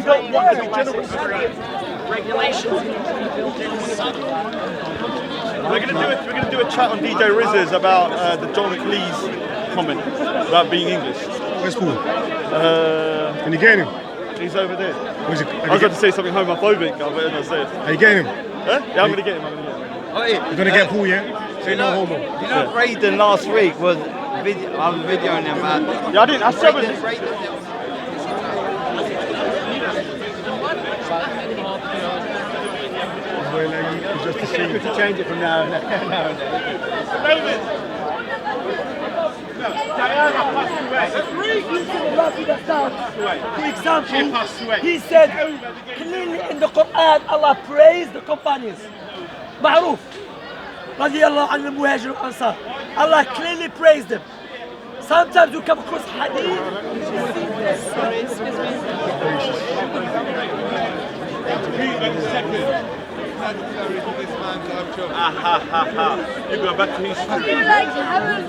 don't want to be general. Regulations need to be built in. We're gonna do a chat on DJ Rizzes about the John McLeese comment about being English. Where's Paul? Can you get him? He's over there. I was about to say something homophobic, I better not say it. Are you getting him? Huh? Yeah, I'm gonna get him. You're gonna get Paul, yeah? Say no homo. You know, Braden last week was I was videoing him about. Yeah, I didn't. I said it. Just to see. To change it from now and then. For example, he said clearly in the Quran, Allah praised the companions. معروف رضي الله عن المهاجر والأنصار. Allah clearly praised them. Sometimes you come across hadith. Sorry, excuse me. You go back to history. Do you like Harun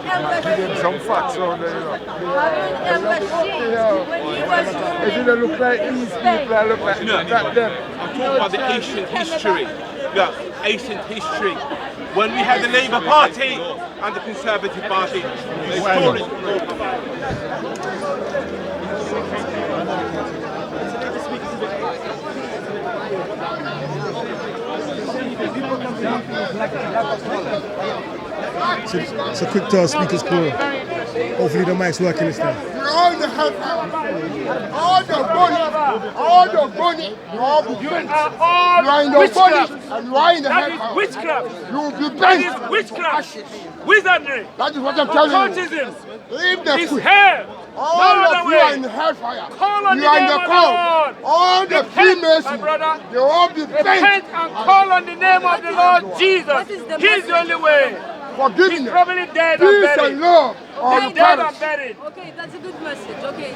al-Rashid? Some facts on there, Harun al-Rashid, when he was It didn't look like these people, I look like No, back then. I'm talking about the ancient history. Yeah, ancient history. When we had the Labour Party and the Conservative Party, historic. It's a quick speaker's call. Hopefully the mic's working this time. All the hellfire, all the money, you are in the body and you are in the hellfire. Witchcraft. You will be That bent. is witchcraft. Wizardry. That is what I'm telling you. Occultism. Leave the It's food. hell. All No of other you are way. in hellfire. Call on You the are in name the of the cult. Lord. All the Repent, my Freemasons, brother. they will all be Repent bent. and call on the name of the Lord Jesus. He's the only way. Forgiving He's them. probably dead and Peace buried. and love on He's the dead parish. and buried. Okay, that's a good message. Okay.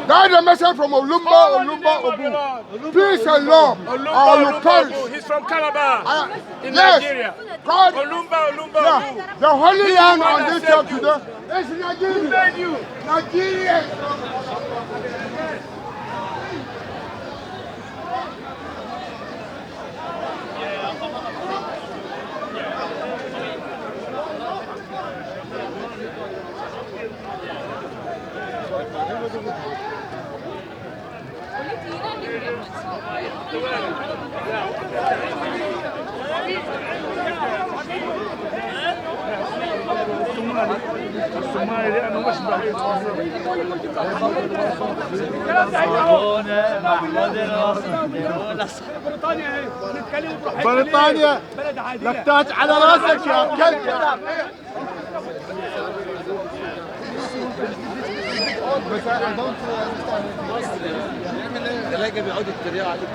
That's the message from Call on the Olumba name of the Obu. Lord. Peace and love on the parish. He's from Calabar in Yes, Nigeria. God, Olumba yeah, the holy land on this earth today is Who Nigeria. made you? Nigeria. بريطانيا لفتات على راسك يا كلب. تلاقي بيقعدوا يتريقوا عليك.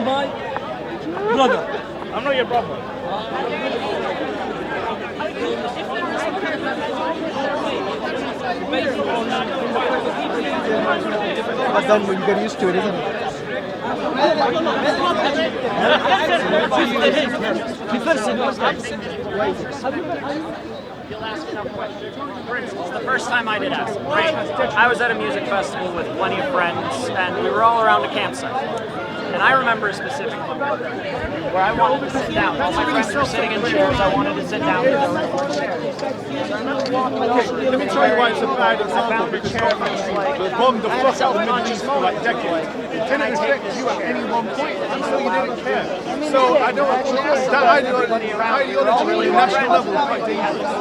My brother. I'm not your brother. But then when you get used to it, isn't it? You'll ask enough questions. For instance, the first time I did ask, right? I was at a music festival with plenty of friends, and we were all around a campsite. And I remember a specific moment where I wanted to sit down. All my friends were sitting in chairs. I wanted to sit down. There were 4 chairs. Let me tell you why it's a bad example, because Scotland was bombed the fuck out of the Middle East for like decades. It didn't affect you at any one point, and so you didn't care. So I don't, that ideology at the national level is quite dangerous.